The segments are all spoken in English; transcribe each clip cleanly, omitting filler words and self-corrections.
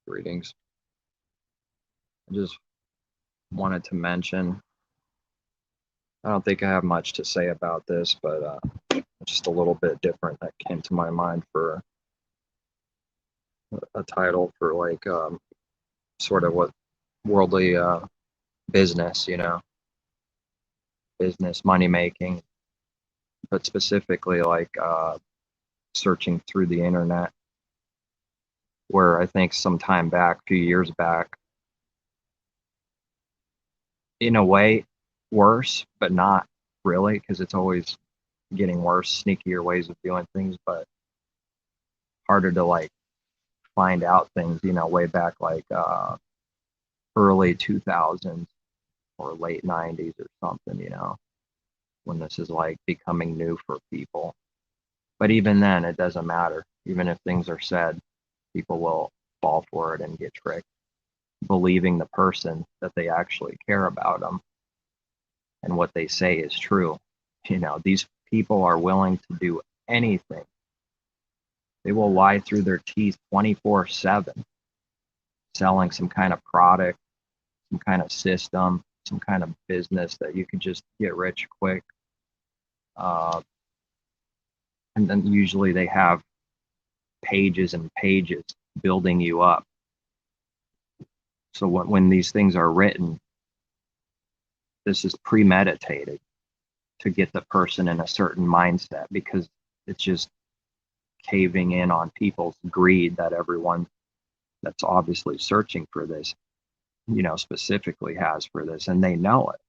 Greetings. I just wanted to mention, I don't think I have much to say about this, but just a little bit different that came to my mind for a title for like sort of what worldly business, business, money making, but specifically like searching through the internet, where I think some time back, a few years back, in a way, worse, but not really, because it's always getting worse, sneakier ways of doing things, but harder to like find out things, way back like early 2000s or late 90s or something, when this is like becoming new for people. But even then, it doesn't matter. Even if things are said, people will fall for it and get tricked, believing the person that they actually care about them and what they say is true. These people are willing to do anything. They will lie through their teeth 24/7, selling some kind of product, some kind of system, some kind of business that you can just get rich quick. Uh, and then usually they have pages and pages building you up. So when these things are written, this is premeditated to get the person in a certain mindset, because it's just caving in on people's greed that everyone that's obviously searching for this, specifically has for this, and they know it.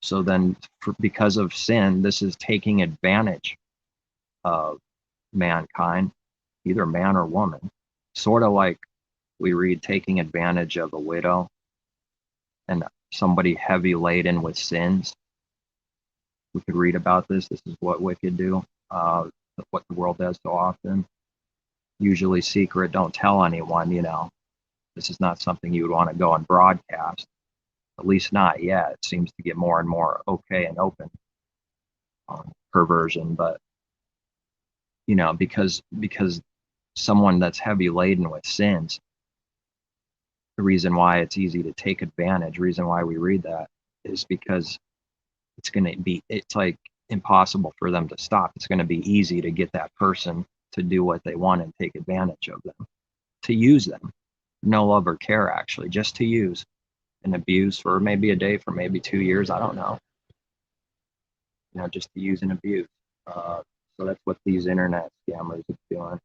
So then, because of sin, this is taking advantage of mankind, either man or woman, sort of like we read taking advantage of a widow and somebody heavy laden with sins. We could read about this. This is what wicked do, what the world does so often. Usually secret, don't tell anyone, This is not something you would want to go and broadcast, at least not yet. It seems to get more and more okay and open on perversion, but because someone that's heavy laden with sins, the reason why it's easy to take advantage, reason why we read that, is because it's like impossible for them to stop. It's going to be easy to get that person to do what they want and take advantage of them, to use them. No love or care, actually, just to use and abuse for maybe a day, for maybe 2 years. I don't know. Just to use and abuse. So that's what these internet scammers are doing.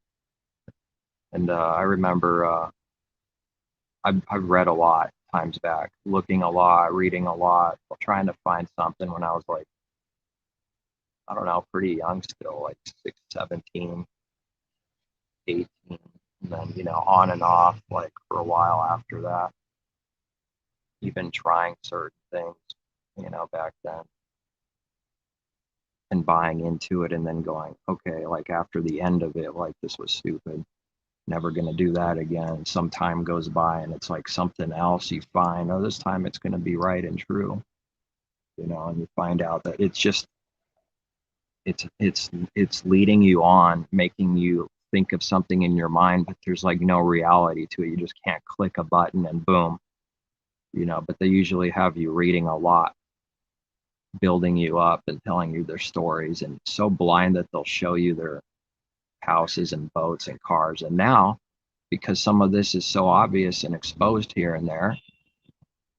And I remember I've read a lot times back, looking a lot, reading a lot, trying to find something when I was like, I don't know, pretty young still, like 6, 17, 18, and then, on and off, like for a while after that, even trying certain things, back then, and buying into it and then going, okay, like after the end of it, like this was stupid. Never going to do that again. Some time goes by and it's like something else you find, oh, this time it's going to be right and true, and you find out that it's just, it's leading you on, making you think of something in your mind, but there's like no reality to it. You just can't click a button and boom, but they usually have you reading a lot, building you up and telling you their stories, and so blind that they'll show you their houses and boats and cars. And now, because some of this is so obvious and exposed here and there,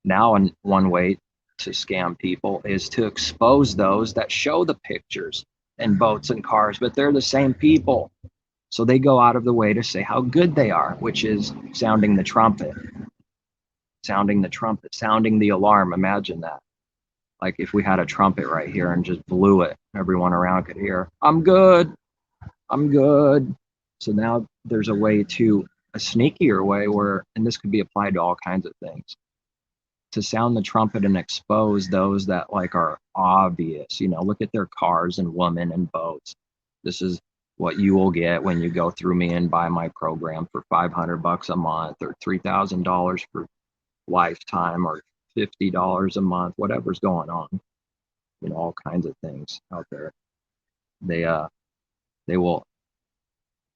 now one way to scam people is to expose those that show the pictures and boats and cars, but they're the same people. So they go out of the way to say how good they are, which is sounding the trumpet, sounding the alarm. Imagine that. Like if we had a trumpet right here and just blew it, everyone around could hear, I'm good, I'm good. So now there's a sneakier way where, and this could be applied to all kinds of things, to sound the trumpet and expose those that like are obvious, look at their cars and women and boats. This is what you will get when you go through me and buy my program for $500 a month or $3,000 for lifetime or $50 a month, whatever's going on, all kinds of things out there. They will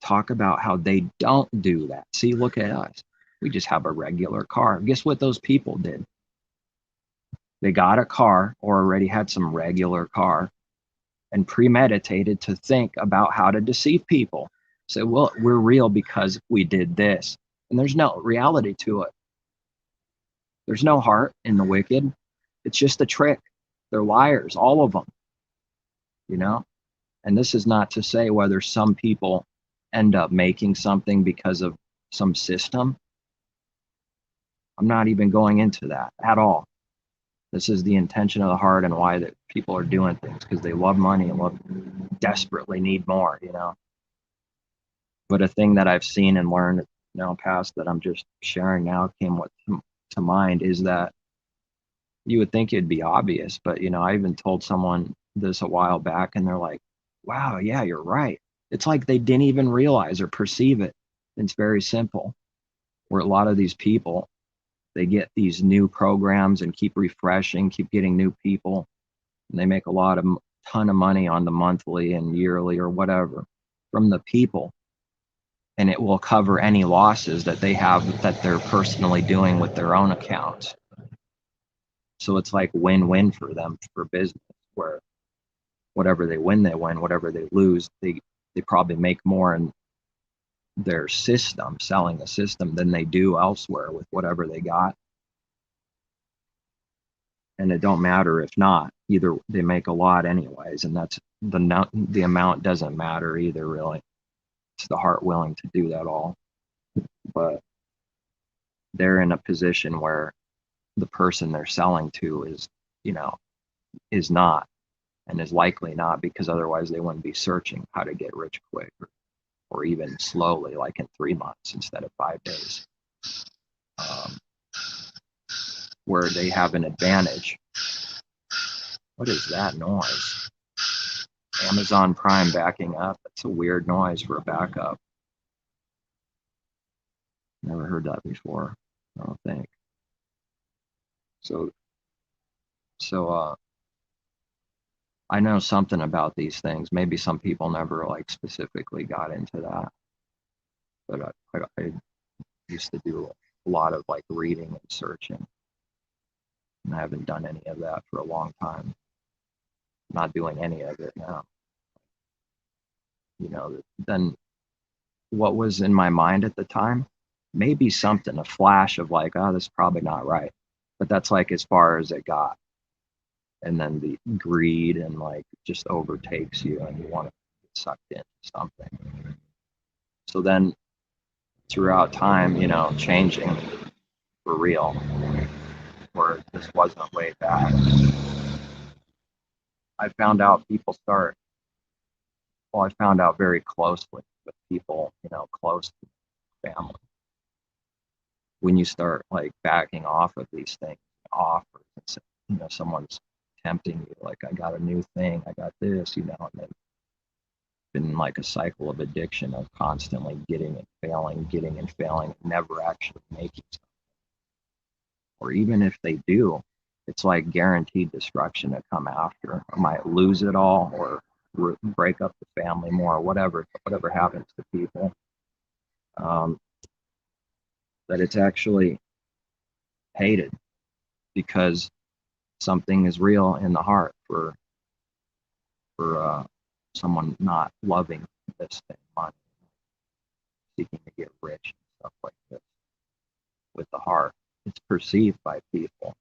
talk about how they don't do that. See, look at us. We just have a regular car. Guess what those people did? They got a car or already had some regular car and premeditated to think about how to deceive people. Say, well, we're real because we did this. And there's no reality to it. There's no heart in the wicked. It's just a trick. They're liars, all of them, you know? And this is not to say whether some people end up making something because of some system. I'm not even going into that at all. This is the intention of the heart and why that people are doing things, because they love money and desperately need more, you know. But a thing that I've seen and learned past that I'm just sharing now came to mind is that you would think it'd be obvious, but I even told someone this a while back and they're like, wow, yeah, you're right. It's like they didn't even realize or perceive it. It's very simple. Where a lot of these people, they get these new programs and keep refreshing, keep getting new people, and they make a ton of money on the monthly and yearly or whatever from the people, and it will cover any losses that they have that they're personally doing with their own accounts. So it's like win-win for them for business, where whatever they win, they win. Whatever they lose, they probably make more in their system, selling a system, than they do elsewhere with whatever they got. And it don't matter if not. Either they make a lot anyways, and that's the amount doesn't matter either, really. It's the heart willing to do that all. But they're in a position where the person they're selling to is not, and is likely not, because otherwise they wouldn't be searching how to get rich quick, or even slowly, like in 3 months instead of 5 days, where they have an advantage. What is that noise? Amazon Prime backing up. That's a weird noise for a backup. Never heard that before, I don't think. So I know something about these things. Maybe some people never like specifically got into that, but I used to do a lot of like reading and searching, and I haven't done any of that for a long time. I'm not doing any of it now. Then what was in my mind at the time? Maybe something, a flash of like, oh, this is probably not right. But that's like as far as it got. And then the greed and like just overtakes you and you want to get sucked into something. So then throughout time, changing for real, where this wasn't way back, I found out I found out very closely with people, close to family. When you start like backing off of these things, offers, someone's tempting you, like, I got a new thing, I got this, and then been like a cycle of addiction of constantly getting and failing, never actually making something. Or even if they do, it's like guaranteed destruction to come after. I might lose it all or break up the family more, whatever happens to people. That it's actually hated because something is real in the heart for someone not loving this thing, money, seeking to get rich and stuff like this with the heart. It's perceived by people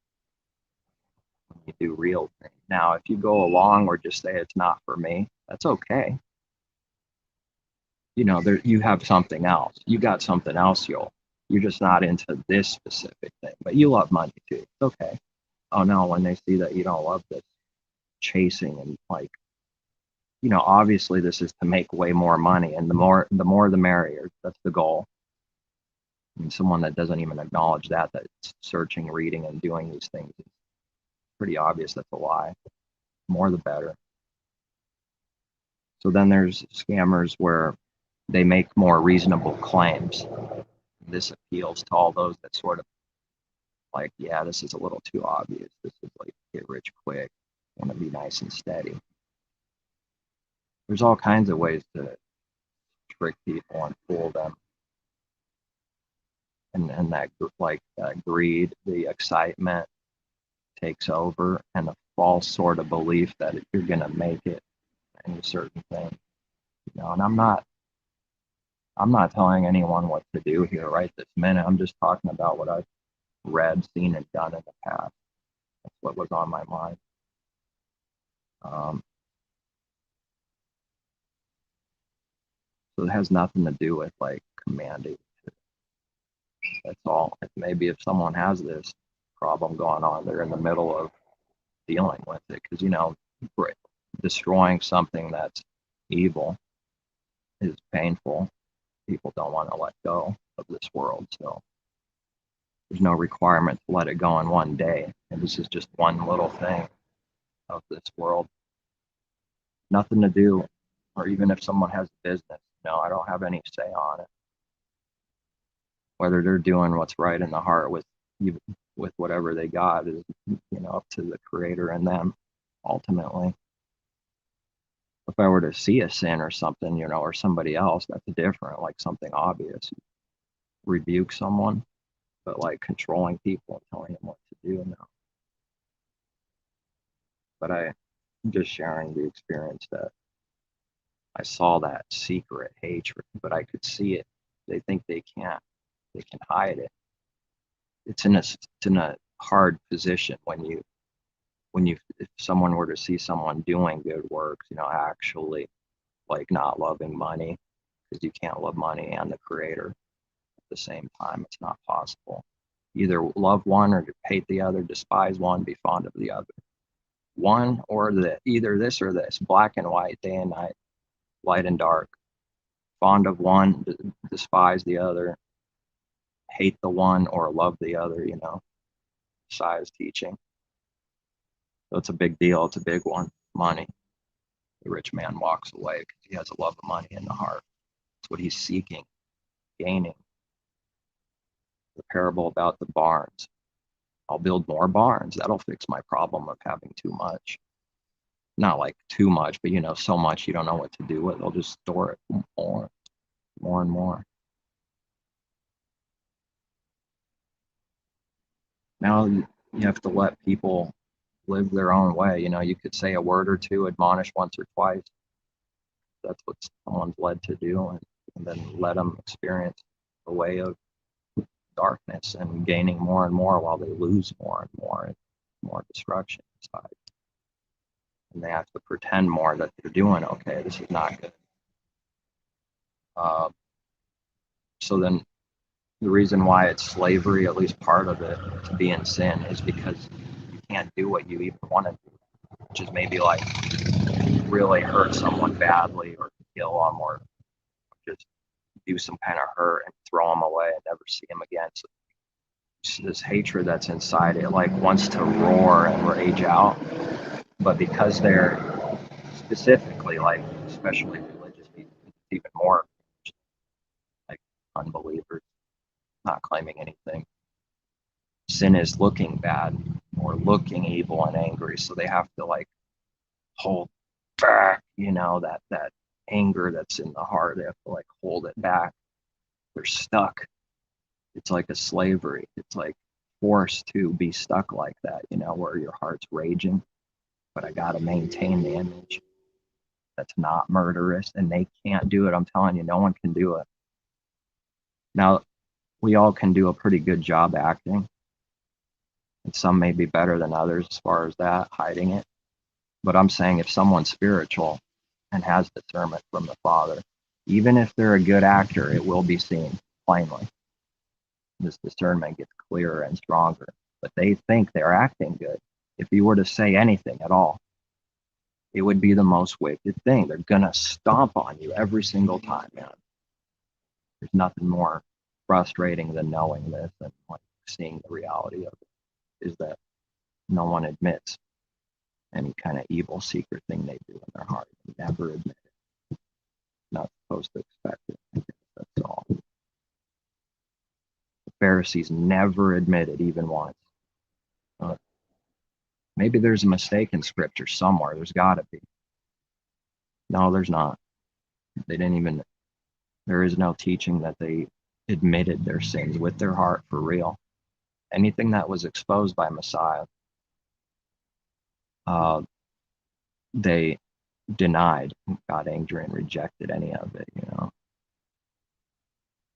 when you do real things. Now, if you go along or just say it's not for me, that's okay. You have something else. You got something else, you're just not into this specific thing, but you love money too. It's okay. Oh no, when they see that you don't love this chasing and like, obviously this is to make way more money, and the more the merrier. That's the goal. I mean, someone that doesn't even acknowledge that's searching, reading, and doing these things, it's pretty obvious that's a lie. More the better. So then there's scammers where they make more reasonable claims. This appeals to all those that sort of like, yeah, this is a little too obvious. This is like get rich quick, want to be nice and steady. There's all kinds of ways to trick people and fool them. and that like greed, the excitement takes over, and a false sort of belief that you're gonna make it in a certain thing. And I'm not telling anyone what to do here right this minute. I'm just talking about what I've read, seen, and done in the past. That's what was on my mind. So it has nothing to do with like commanding. That's all. Maybe if someone has this problem going on, they're in the middle of dealing with it, because destroying something that's evil is painful. People don't want to let go of this world, so there's no requirement to let it go in one day. And this is just one little thing of this world. Nothing to do, or even if someone has a business, I don't have any say on it. Whether they're doing what's right in the heart with whatever they got is, up to the Creator and them ultimately. If I were to see a sin or something, or somebody else, that's different, like something obvious. Rebuke someone, but like controlling people and telling them what to do, no. But I'm just sharing the experience that I saw that secret hatred, but I could see it. They think they can hide it. It's in a hard position if someone were to see someone doing good works, actually like not loving money, because you can't love money and the Creator at the same time. It's not possible. Either love one or hate the other, despise one, be fond of the other. One or either this or this, black and white, day and night, light and dark. Fond of one, despise the other, hate the one or love the other, Size teaching. So it's a big deal. It's a big one. Money. The rich man walks away because he has a love of money in the heart. It's what he's seeking, gaining. The parable about the barns. I'll build more barns. That'll fix my problem of having too much. Not like too much, but so much you don't know what to do with. They'll just store it more and more. Now you have to let people live their own way. You could say a word or two, admonish once or twice. That's what someone's led to do, and then let them experience the way of darkness and gaining more and more while they lose more and more destruction inside. And they have to pretend more that they're doing okay. This is not good. So then the reason why it's slavery, at least part of it, to be in sin, is because you can't do what you even want to do, which is maybe like really hurt someone badly or kill them or just do some kind of hurt and throw them away and never see them again. So this hatred that's inside it like wants to roar and rage out, but because they're specifically like, especially religious people, even more like unbelievers, not claiming anything. Sin is looking bad or looking evil and angry, so they have to like hold back, that anger that's in the heart. They have to like hold it back. They're stuck. It's like a slavery. It's like forced to be stuck like that, where your heart's raging, but I got to maintain the image that's not murderous, and they can't do it. I'm telling you, no one can do it. Now, we all can do a pretty good job acting, and some may be better than others as far as that, hiding it. But I'm saying if someone's spiritual and has discernment from the Father, even if they're a good actor, it will be seen plainly. This discernment gets clearer and stronger, but they think they're acting good. If you were to say anything at all, it would be the most wicked thing. They're gonna stomp on you every single time, man. There's nothing more frustrating than knowing this and like seeing the reality of it, is that no one admits any kind of evil secret thing they do in their heart. They never admit it. Not supposed to expect it. That's all. The Pharisees never admitted even once. Maybe there's a mistake in scripture somewhere. There's got to be. No, there's not. They didn't even. There is no teaching that they admitted their sins with their heart for real. Anything that was exposed by Messiah, uh, they denied, got angry, and rejected any of it, you know.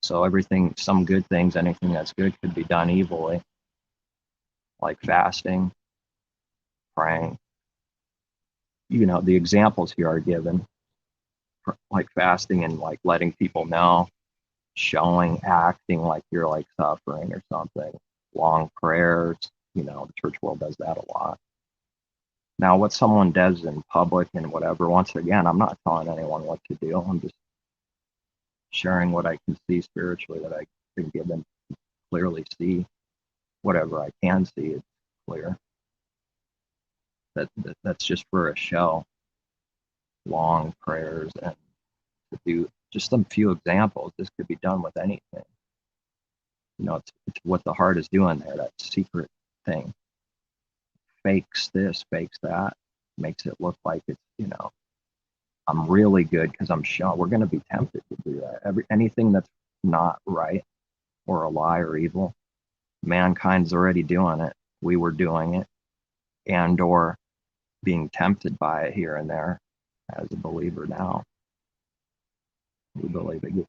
So everything, some good things, anything that's good could be done evilly, like fasting, praying. You know, the examples here are given, like fasting and like letting people know, showing, acting like you're like suffering or something, long prayers. You know, the church world does that a lot. Now, what someone does in public and whatever, once again, I'm not telling anyone what to do. I'm just sharing what I can see spiritually, that I can give them clearly see. Whatever I can see is clear. That's just for a show. Long prayers and to do just some few examples. This could be done with anything. You know, it's what the heart is doing there. That secret thing fakes this, fakes that, makes it look like it's, you know, I'm really good because I'm shown. We're going to be tempted to do that. Anything that's not right or a lie or evil, mankind's already doing it. We were doing it, and or being tempted by it here and there. As a believer now, we believe it gets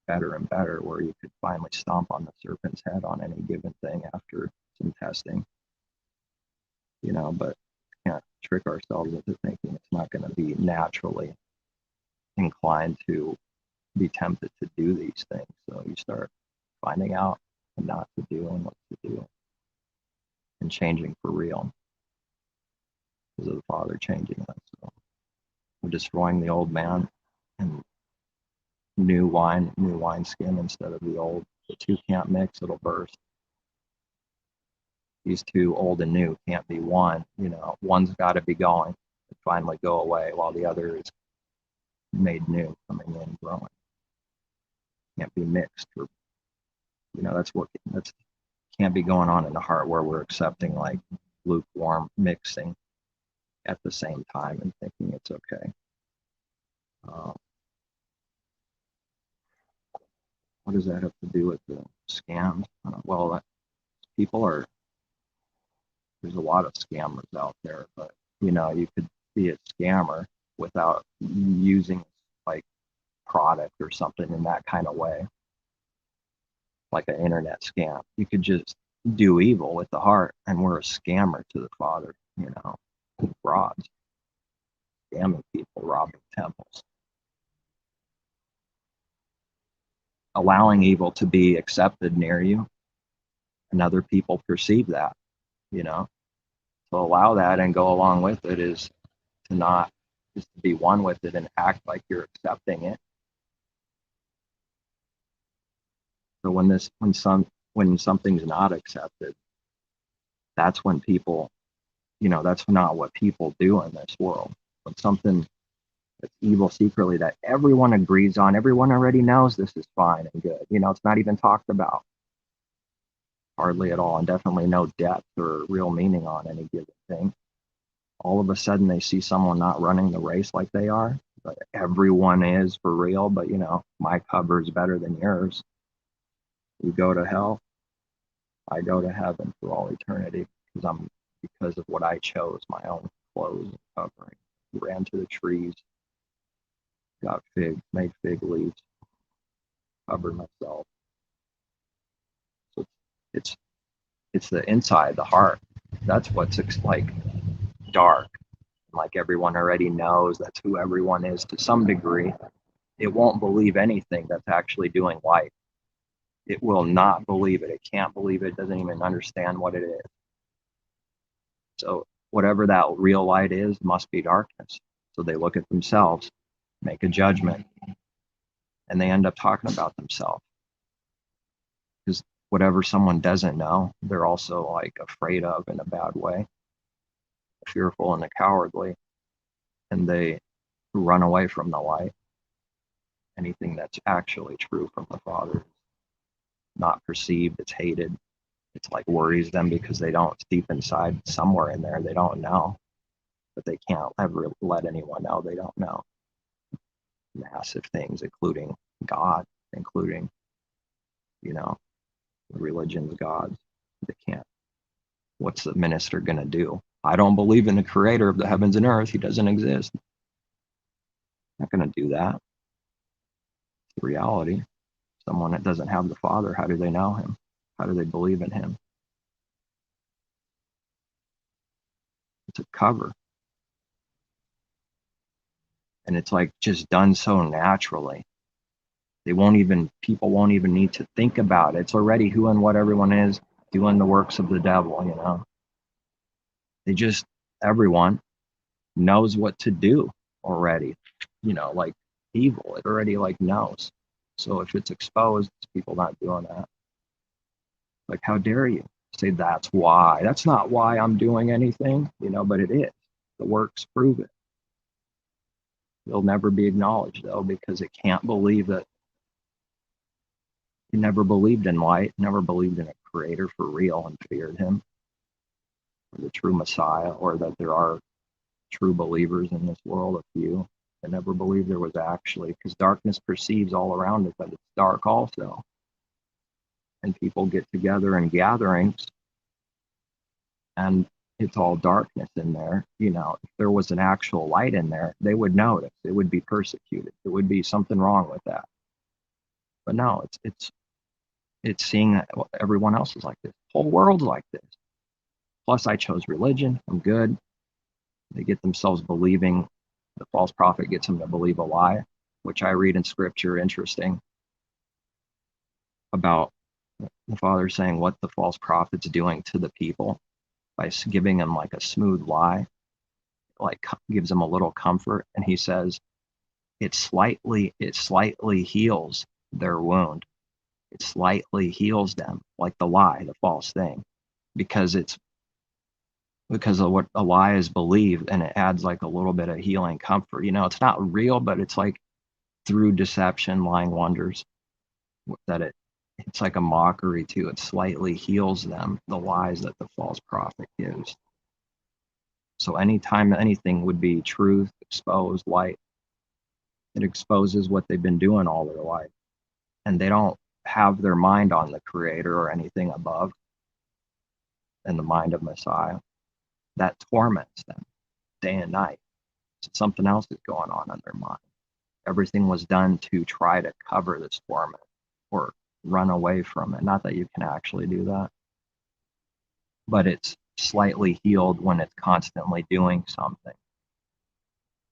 better and better, where you could finally stomp on the serpent's head on any given thing after some testing, you know. But can't trick ourselves into thinking it's not going to be naturally inclined to be tempted to do these things. So you start finding out and not to do and what to do, and changing for real because of the Father changing us. So we're destroying the old man and new wineskin instead of the old. The two can't mix, it'll burst. These two, old and new, can't be one. You know, one's got to be going and finally go away while the other is made new, coming in, growing. Can't be mixed, or you know, that's can't be going on in the heart, where we're accepting like lukewarm mixing at the same time and thinking it's okay. Uh, what does that have to do with the scams? Well, people are, there's a lot of scammers out there, but you know, you could be a scammer without using like product or something in that kind of way, like an internet scam. You could just do evil with the heart, and we're a scammer to the Father, you know, frauds, scamming people, robbing temples, allowing evil to be accepted near you, and other people perceive that, you know. To allow that and go along with it is to not, just to be one with it and act like you're accepting it. So when something's not accepted, that's when people, you know, that's not what people do in this world. When something that's evil secretly that everyone agrees on, everyone already knows this is fine and good. You know, it's not even talked about hardly at all, and definitely no depth or real meaning on any given thing. All of a sudden they see someone not running the race like they are, but everyone is for real. But you know, my cover is better than yours. You go to hell, I go to heaven for all eternity because of what I chose, my own clothes and covering. Ran to the trees, got made fig leaves, covered myself. So it's it's the inside, the heart. That's what's like dark. Like everyone already knows that's who everyone is to some degree. It won't believe anything that's actually doing light. It will not believe it. It can't believe it. Doesn't even understand what it is. So whatever that real light is must be darkness. So they look at themselves, make a judgment, and they end up talking about themselves. Because whatever someone doesn't know, they're also like afraid of in a bad way, fearful and cowardly, and they run away from the light. Anything that's actually true from the Father is not perceived, it's hated. It's like worries them because they don't, deep inside, somewhere in there, they don't know, but they can't ever let anyone know they don't know. Massive things, including God, including you know, the religion's gods. They can't. What's the minister going to do? I don't believe in the creator of the heavens and earth. He doesn't exist. Not going to do that. It's the reality. Someone that doesn't have the Father, how do they know him? How do they believe in him? It's a cover. And it's like just done so naturally. People won't even need to think about it. It's already who and what everyone is doing the works of the devil, you know. Everyone knows what to do already, you know, like evil. It already like knows. So if it's exposed, people not doing that. Like, how dare you say that's why? That's not why I'm doing anything, you know, but it is. The works prove it. It'll never be acknowledged though, because it can't believe that it never believed in light, never believed in a creator for real and feared him, or the true Messiah, or that there are true believers in this world, a few. I never believed there was actually, because darkness perceives all around it that it's dark also. And people get together in gatherings and it's all darkness in there. You know, if there was an actual light in there, they would notice. It would be persecuted. It would be something wrong with that. But no, it's seeing that everyone else is like this. The whole world's like this. Plus, I chose religion. I'm good. They get themselves believing. The false prophet gets them to believe a lie, which I read in scripture. Interesting about the Father saying what the false prophet's doing to the people by giving them like a smooth lie, like gives them a little comfort. And he says it slightly heals their wound. It slightly heals them, like the lie, the false thing, because of what a lie is believed, and it adds like a little bit of healing comfort. You know, it's not real, but it's like through deception, lying wonders, that it's like a mockery too. It slightly heals them, the lies that the false prophet gives. So anytime anything would be truth, exposed, light, it exposes what they've been doing all their life. And they don't have their mind on the creator or anything above in the mind of Messiah. That torments them day and night. So something else is going on in their mind. Everything was done to try to cover this torment or run away from it. Not that you can actually do that, but it's slightly healed when it's constantly doing something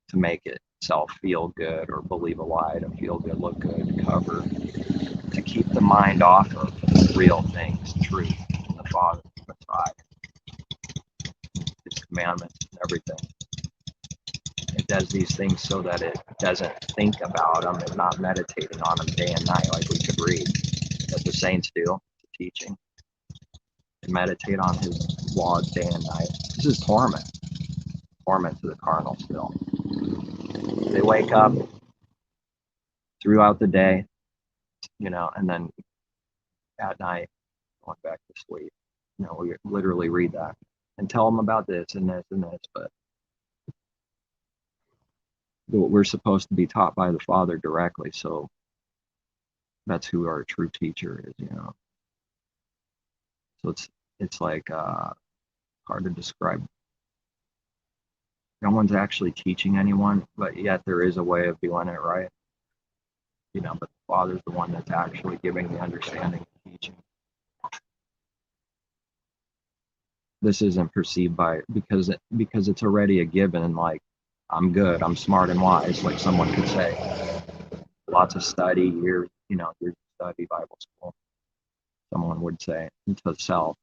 to make itself feel good or believe a lie, to feel good, look good, to cover, to keep the mind off of real things, truth, the Father, the Messiah, His commandments, and everything. It does these things so that it doesn't think about them and not meditating on them day and night, like we could read that the saints do, the teaching, and meditate on His laws day and night. This is torment to the carnal still. They wake up throughout the day, you know, and then at night going back to sleep. You know, we literally read that and tell them about this and this and this, but we're supposed to be taught by the Father directly, so that's who our true teacher is, you know. So it's like hard to describe. No one's actually teaching anyone, but yet there is a way of doing it right, you know. But the Father's the one that's actually giving the understanding and teaching. This isn't perceived by because it's already a given. Like, I'm good, I'm smart and wise, like someone could say. Lots of study, years of study, Bible school. Someone would say into self,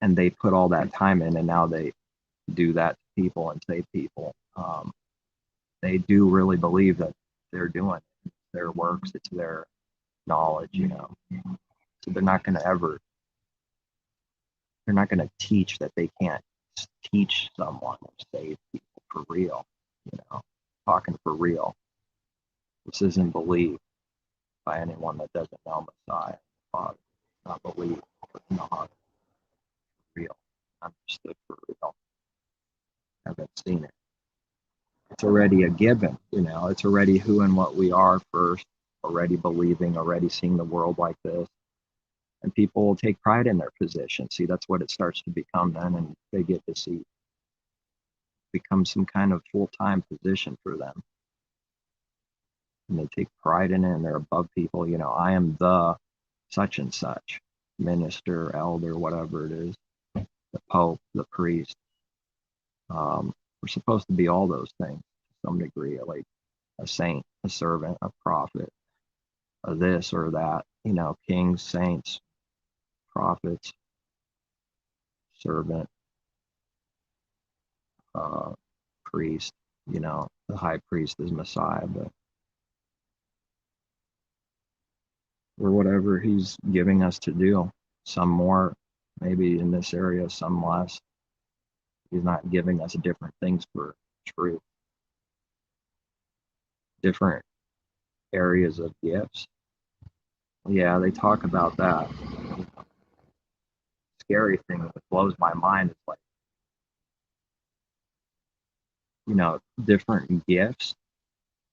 and they put all that time in, and now they do that to people and save people. They do really believe that they're doing it. It's their works, it's their knowledge, you know. So they're not going to teach that they can't teach someone or save people for real, you know, talking for real. This isn't believed by anyone that doesn't know Messiah, Father. Not believed, but not real, understood for real. Haven't seen it. It's already a given, you know. It's already who and what we are first, already believing, already seeing the world like this. And people will take pride in their position. See, that's what it starts to become then, and they get deceived. It becomes some kind of full-time position for them. And they take pride in it, and they're above people. I am the such and such minister, elder, whatever it is, the pope, the priest. We're supposed to be all those things to some degree, like a saint, a servant, a prophet, a this or that, kings, saints, prophets, servant, uh, priest, the high priest is Messiah, but or whatever he's giving us to do. Some more, maybe in this area, some less. He's not giving us different things for truth, different areas of gifts. Yeah, they talk about that. Scary thing that blows my mind is like, different gifts,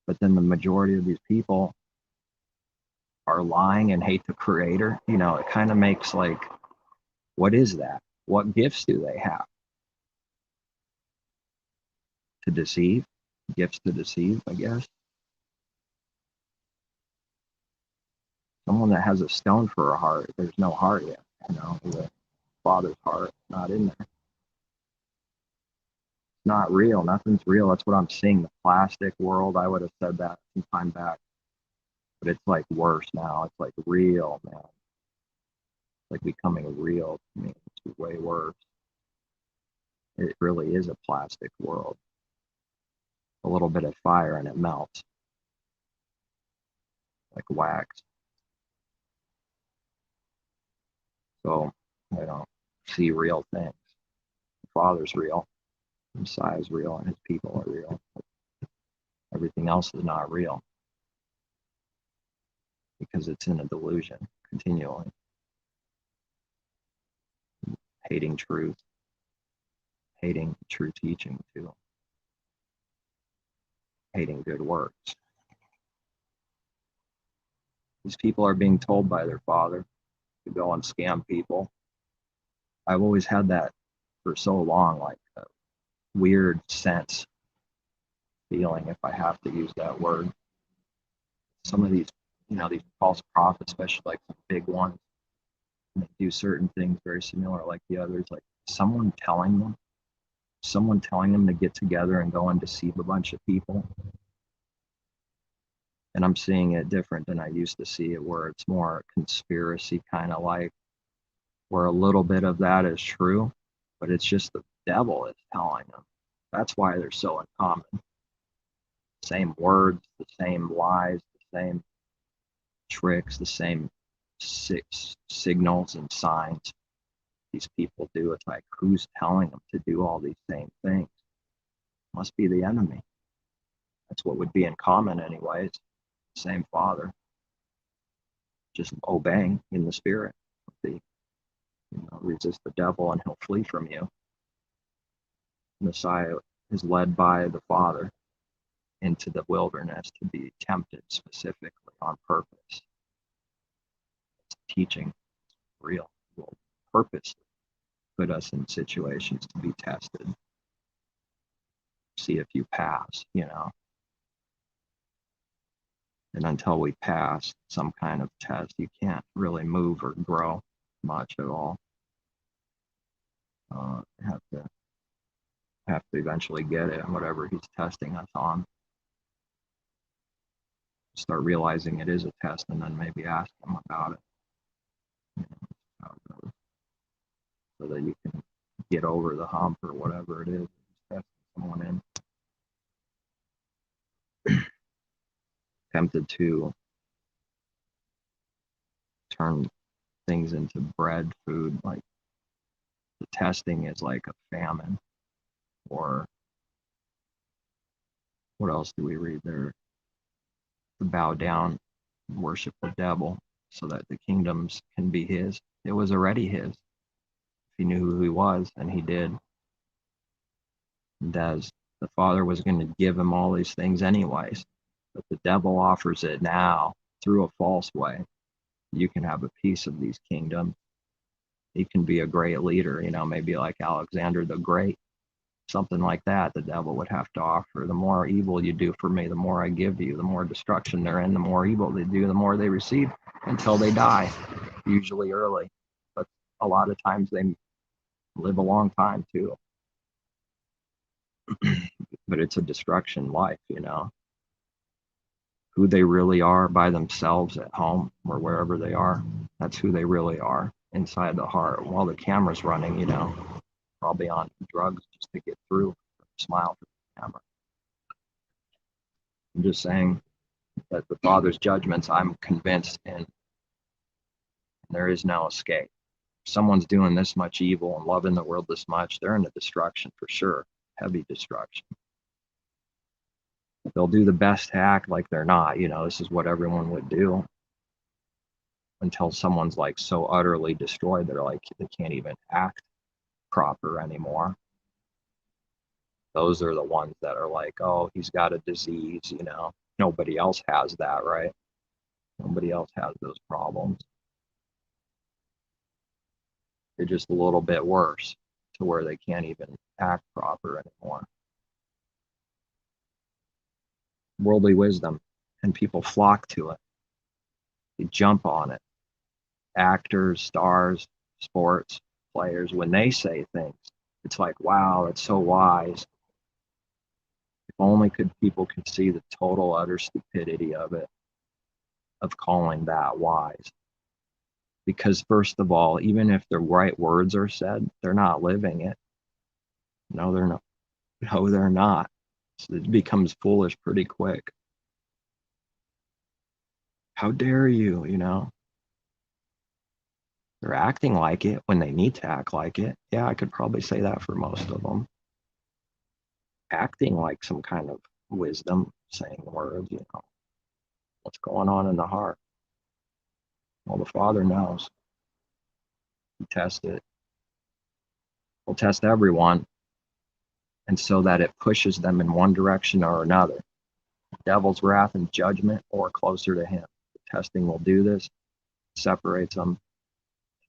but then the majority of these people are lying and hate the creator. It kind of makes like, what is that? What gifts do they have? To deceive? Gifts to deceive, I guess. Someone that has a stone for a heart, there's no heart yet, the Father's heart not in there. Not real. Nothing's real. That's what I'm seeing. The plastic world, I would have said that some time back. But it's like worse now. It's like real, man. It's like becoming real to me. It's way worse. It really is a plastic world. A little bit of fire and it melts. Like wax. So I don't see real things. The Father's real. The Messiah's real and his people are real. Everything else is not real. Because it's in a delusion continually. Hating truth. Hating true teaching too. Hating good works. These people are being told by their father to go and scam people. I've always had that for so long, like a weird sense, feeling, if I have to use that word. Some of these, these false prophets, especially like some big ones, they do certain things very similar like the others, like someone telling them to get together and go and deceive a bunch of people. And I'm seeing it different than I used to see it, where it's more conspiracy kind of like, where a little bit of that is true, but it's just the devil is telling them. That's why they're so uncommon. Same words, the same lies, the same tricks, the same signals and signs these people do. It's like, who's telling them to do all these same things? Must be the enemy. That's what would be in common anyways. Same Father. Just obeying in the Spirit. Resist the devil and he'll flee from you. Messiah is led by the Father into the wilderness to be tempted specifically on purpose. It's teaching real. Will purpose put us in situations to be tested. See if you pass, And until we pass some kind of test, you can't really move or grow much at all. Have to eventually get it, whatever he's testing us on. Start realizing it is a test, and then maybe ask him about it. So that you can get over the hump or whatever it is. Testing someone in. Tempted to turn things into bread, food, like the testing is like a famine. Or what else do we read there? To bow down, worship the devil, so that the kingdoms can be his. It was already his. If he knew who he was, and he did. And as the Father was going to give him all these things anyways, but the devil offers it now through a false way, you can have a piece of these kingdoms. You can be a great leader, maybe like Alexander the Great, something like that. The devil would have to offer, the more evil you do for me, the more I give you, the more destruction they're in, the more evil they do, the more they receive until they die, usually early. But a lot of times they live a long time too. But it's a destruction life, who they really are by themselves at home or wherever they are. That's who they really are inside the heart. While the camera's running, probably on drugs just to get through, smile for the camera. I'm just saying that the Father's judgments, I'm convinced, and there is no escape. If someone's doing this much evil and loving the world this much, they're into destruction for sure, heavy destruction. They'll do the best to act like they're not. This is what everyone would do until someone's like so utterly destroyed, they're like, they can't even act proper anymore. Those are the ones that are like, oh, he's got a disease, Nobody else has that, right? Nobody else has those problems. They're just a little bit worse to where they can't even act proper anymore. Worldly wisdom, and people flock to it. They jump on it. Actors, stars, sports players, when they say things, it's like, wow, it's so wise. If only people could see the total utter stupidity of it, of calling that wise. Because first of all, even if the right words are said, they're not living it. No, they're not. No, they're not. So it becomes foolish pretty quick. How dare you, They're acting like it when they need to act like it. Yeah, I could probably say that for most of them. Acting like some kind of wisdom, saying words, What's going on in the heart? Well, the Father knows. He tests it. He'll test everyone, and so that it pushes them in one direction or another. Devil's wrath and judgment, or closer to him. The testing will do this, separates them,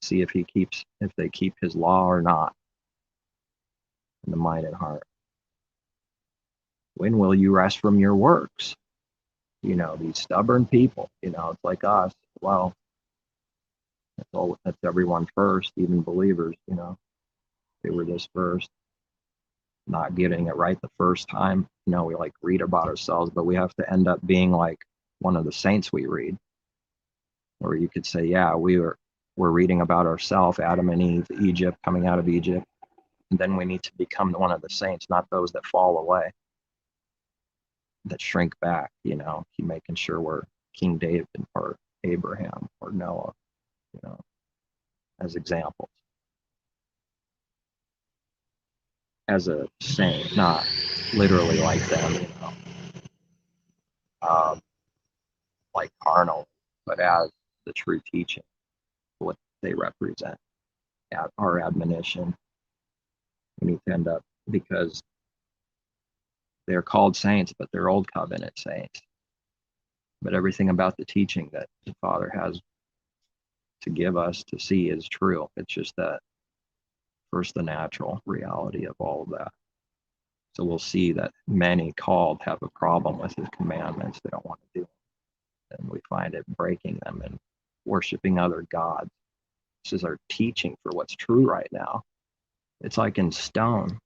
see if they keep his law or not in the mind and heart. When will you rest from your works? These stubborn people, it's like us. Well, that's everyone first, even believers, they were this first, not getting it right the first time. We like read about ourselves, but we have to end up being like one of the saints we read. Or you could say, yeah, we're reading about ourselves, Adam and Eve, Egypt, coming out of Egypt. And then we need to become one of the saints, not those that fall away, that shrink back, keep making sure we're King David or Abraham or Noah, as examples. As a saint, not literally like them, like carnal, but as the true teaching, what they represent, our admonition. We need to end up, because they're called saints, but they're old covenant saints. But everything about the teaching that the Father has to give us to see is true. It's just that first the natural reality of all of that. So we'll see that many called have a problem with his commandments. They don't want to do it. And we find it breaking them and worshiping other gods. This is our teaching for what's true right now. It's like in stone.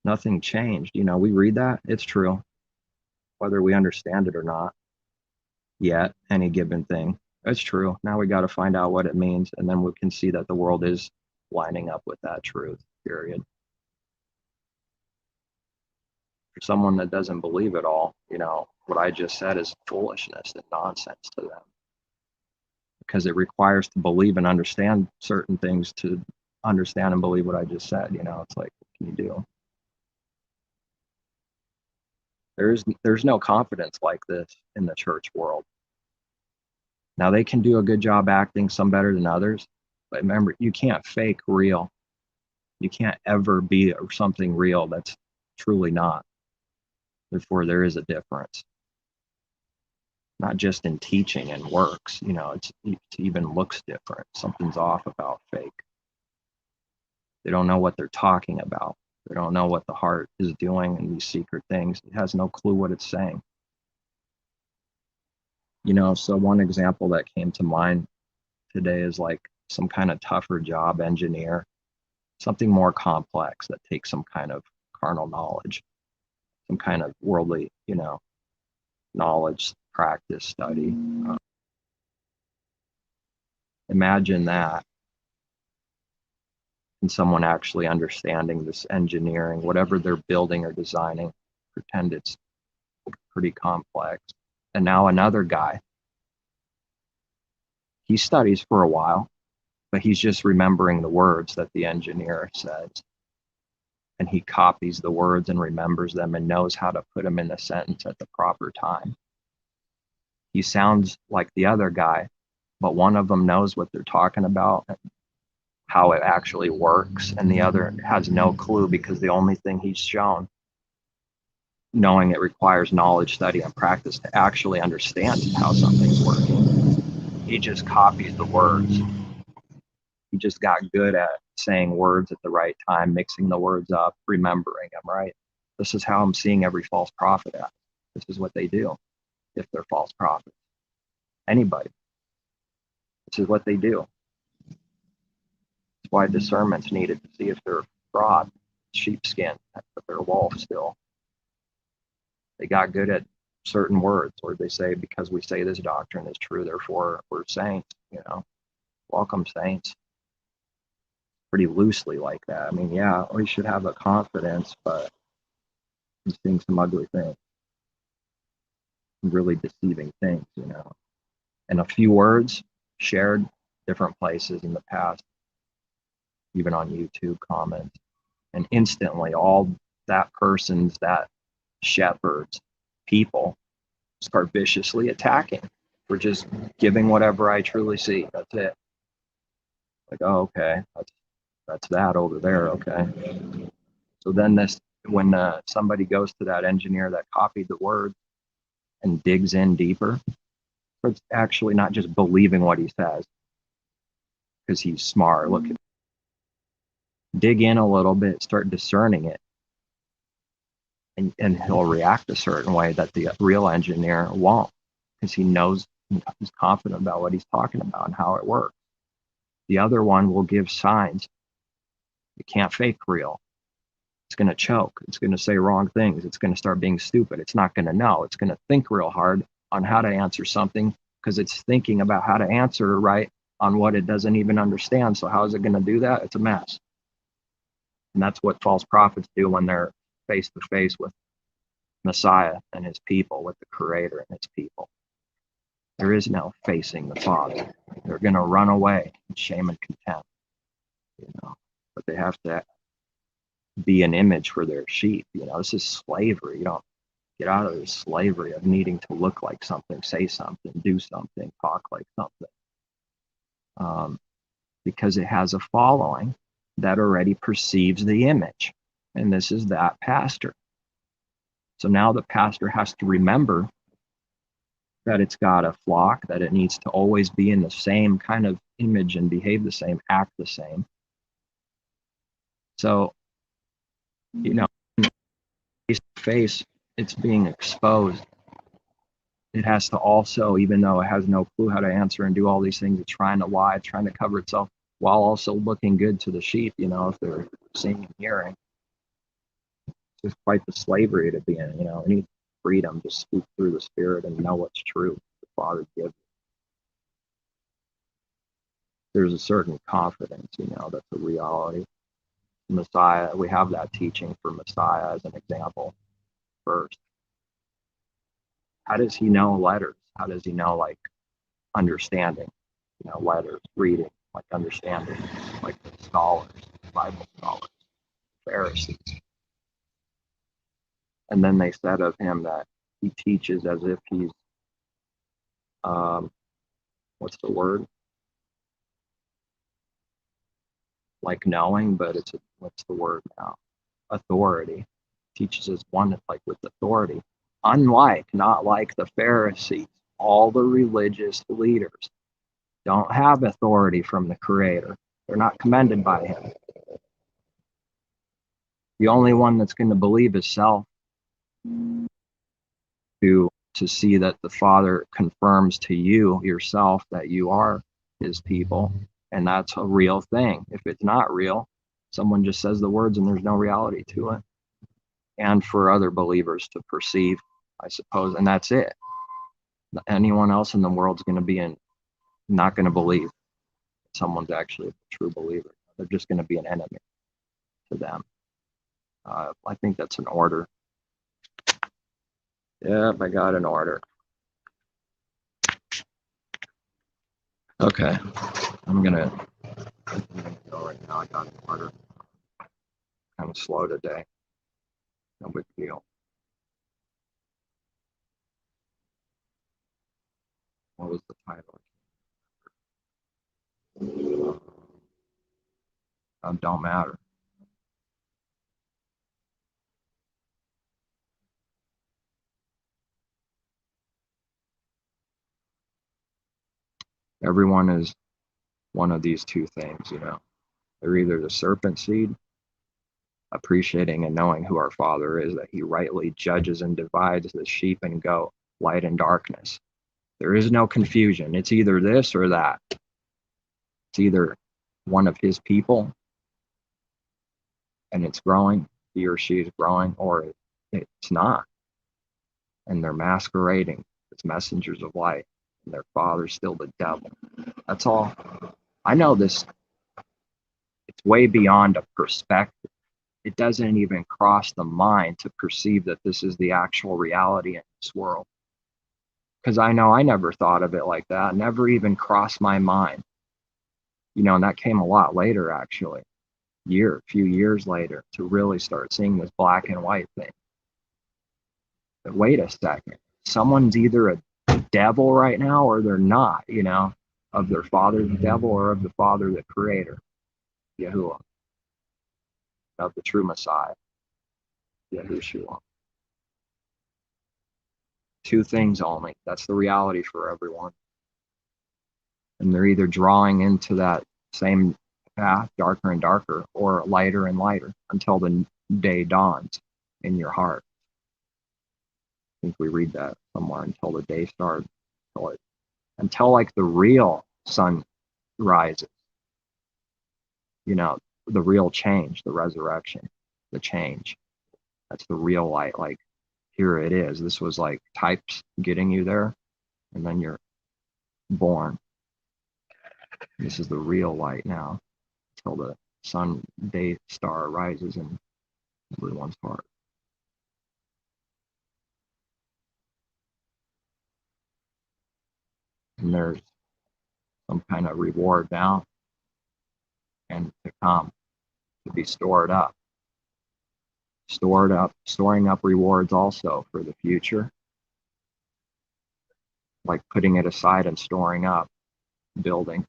Nothing changed. We read that, it's true. Whether we understand it or not yet, any given thing, it's true. Now we got to find out what it means, and then we can see that the world is lining up with that truth, period. For someone that doesn't believe it all, what I just said is foolishness and nonsense to them. Because it requires to believe and understand certain things to understand and believe what I just said. It's like, what can you do? There's no confidence like this in the church world. Now they can do a good job acting, some better than others, but remember, you can't fake real. You can't ever be something real that's truly not. Therefore, there is a difference. not just in teaching and works. It even looks different. Something's off about fake. They don't know what they're talking about. They don't know what the heart is doing in these secret things. It has no clue what it's saying. So one example that came to mind today is like some kind of tougher job engineer, something more complex that takes some kind of carnal knowledge, some kind of worldly, knowledge, practice, study. Imagine that, and someone actually understanding this engineering, whatever they're building or designing, pretend it's pretty complex. And now another guy, he studies for a while, but he's just remembering the words that the engineer says. And he copies the words and remembers them and knows how to put them in the sentence at the proper time. He sounds like the other guy, but one of them knows what they're talking about, how it actually works, and the other has no clue, because the only thing he's shown, knowing it requires knowledge, study, and practice to actually understand how something's working. He just copies the words. He just got good at saying words at the right time, mixing the words up, remembering them, right? This is how I'm seeing every false prophet act. This is what they do if they're false prophets. Anybody. This is what they do. That's why discernment's needed to see if they're fraud, sheepskin, but they're wolf still. They got good at certain words, or they say, because we say this doctrine is true, therefore we're saints, Welcome, saints. Pretty loosely like that. I mean, yeah, we should have a confidence, but he's seeing some ugly things, really deceiving things, And a few words shared different places in the past, even on YouTube comments, and instantly all that person's, that shepherd's people start viciously attacking for just giving whatever I truly see. That's it. Like, oh, okay, that's that over there. Okay. So then when somebody goes to that engineer that copied the word and digs in deeper, it's actually not just believing what he says because he's smart. Look, dig in a little bit, start discerning it, and he'll react a certain way that the real engineer won't, because he knows, he's confident about what he's talking about and how it works. The other one will give signs. You can't fake real. It's going to choke. It's going to say wrong things. It's going to start being stupid. It's not going to know. It's going to think real hard on how to answer something because it's thinking about how to answer right on what it doesn't even understand. So how is it going to do that? It's a mess. And that's what false prophets do when they're face to face with Messiah and his people, with the Creator and his people. There is no facing the Father. They're going to run away in shame and contempt, but they have to be an image for their sheep. This is slavery. You don't get out of this slavery of needing to look like something, say something, do something, talk like something, because it has a following that already perceives the image. And this is that pastor. So now the pastor has to remember that it's got a flock, that it needs to always be in the same kind of image and behave the same, act the same. So, face to face, it's being exposed. It has to also, even though it has no clue how to answer and do all these things, it's trying to lie, trying to cover itself while also looking good to the sheep, if they're seeing and hearing. It's quite the slavery to be in, It needs freedom to speak through the Spirit and know what's true. The Father gives. There's a certain confidence, that's a reality. Messiah, we have that teaching for Messiah as an example first. How does he know letters? How does he know, like, understanding? Letters, reading, like understanding, like the scholars, Bible scholars, Pharisees. And then they said of him that he teaches as if he's, what's the word? Like knowing, but what's the word now? Authority. Teaches as one, like with authority. Unlike, not like the Pharisees. All the religious leaders don't have authority from the Creator. They're not commended by Him. The only one that's going to believe is self, to see that the Father confirms to you yourself that you are His people, and that's a real thing. If it's not real, someone just says the words and there's no reality to it. And for other believers to perceive, I suppose, and that's it. Anyone else in the world's going to be not going to believe someone's actually a true believer. They're just going to be an enemy to them. I think that's an order. Yep, I got an order. Okay, I'm gonna go right now. I got an order. Kind of slow today. No big deal. What was the title? Don't matter. Everyone is one of these two things, They're either the serpent seed, appreciating and knowing who our Father is, that He rightly judges and divides the sheep and goat, light and darkness. There is no confusion. It's either this or that. It's either one of His people and it's growing, he or she is growing, or it's not. And they're masquerading as messengers of light, and their father's still the devil. That's all. I know this, it's way beyond a perspective. It doesn't even cross the mind to perceive that this is the actual reality in this world. Because I know I never thought of it like that, never even crossed my mind. And that came a lot later, actually, a few years later, to really start seeing this black and white thing. But wait a second, someone's either a devil right now or they're not, of their father the devil or of the Father the Creator, Yahuwah, of the true Messiah, Yahushua. Two things only. That's the reality for everyone. And they're either drawing into that same path, darker and darker, or lighter and lighter, until the day dawns in your heart. I think we read that somewhere, until the day starts, until like the real sun rises. The real change, the resurrection, the change. That's the real light. Like, here it is. This was like types getting you there, and then you're born. This is the real light now, until the sun day star rises in everyone's heart. And there's some kind of reward now and to come, to be stored up. Storing up rewards also for the future, like putting it aside and storing up, building.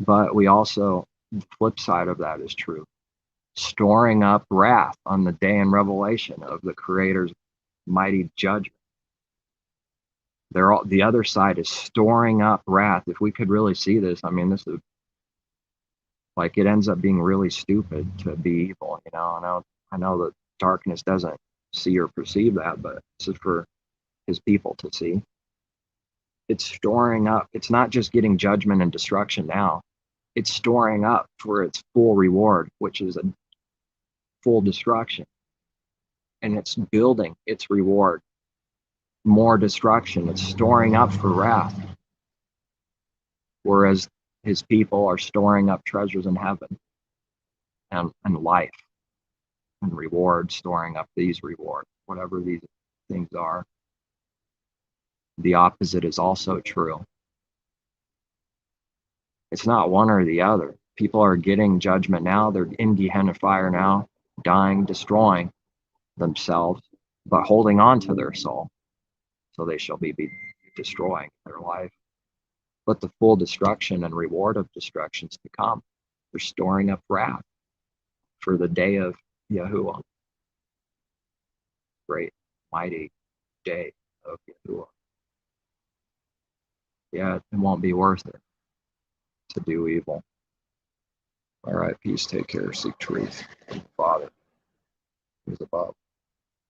But we also, the flip side of that is true, storing up wrath on the day in Revelation of the Creator's mighty judgment. The other side is storing up wrath. If we could really see this, this is like, it ends up being really stupid to be evil. I know that darkness doesn't see or perceive that, but this is for His people to see. It's storing up. It's not just getting judgment and destruction now. It's storing up for its full reward, which is a full destruction. And it's building its reward. More destruction. It's storing up for wrath. Whereas His people are storing up treasures in heaven and life and reward, storing up these rewards, whatever these things are. The opposite is also true. It's not one or the other. People are getting judgment now. They're in Gehenna fire now, dying, destroying themselves, but holding on to their soul. So they shall be destroying their life. But the full destruction and reward of destructions to come. They're storing up wrath for the day of Yahuwah. Great, mighty day of Yahuwah. yeah, it won't be worth it to do evil. All right, peace. Take care. Seek truth. Father, who's above.